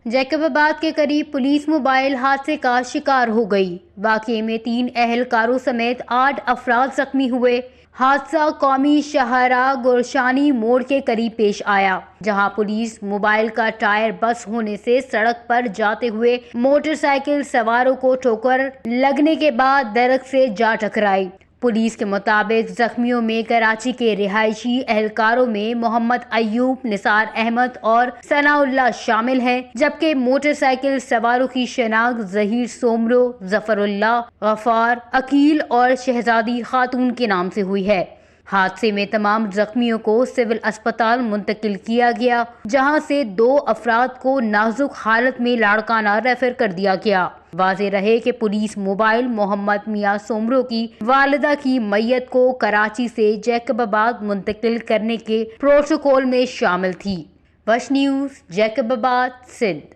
जैकबाबाद के करीब police mobile हादसे का शिकार हो गई। वाकये में 3 अहलकारों समेत 8 अफराद जख्मी हुए। हादसा कौमी शाहराह गुरशानी मोड़ के करीब पेश आया, जहां पुलिस मोबाइल का टायर बस होने से सड़क पर जाते हुए मोटरसाइकिल सवारों को ठोकर लगने के बाद दरख्त से जा टकराई। पुलिस के मुताबिक जख्मियों में कराची के रिहायशी एहलकारों में मोहम्मद अयूब, निसार अहमद और सनाउल्लाह शामिल हैं, जबकि मोटरसाइकिल सवारों की शनाख्त जहीर सोमरो, जफरुल्लाह, गफार, अकील और शहजादी खातून के नाम से हुई है। हादसे में तमाम जख्मियों को सिविल अस्पताल मुंतकिल किया गया, जहां से 2 अफराद को नाजुक हालत में लाड़काना रेफर कर दिया गया। वाज़ेह रहे कि पुलिस मोबाइल मोहम्मद मियां सोमरो की वालिदा की मैयत को कराची से जैकबाबाद मुंतकिल करने के प्रोटोकॉल में शामिल थी। वश न्यूज़, जैकबाबाद, सिंध।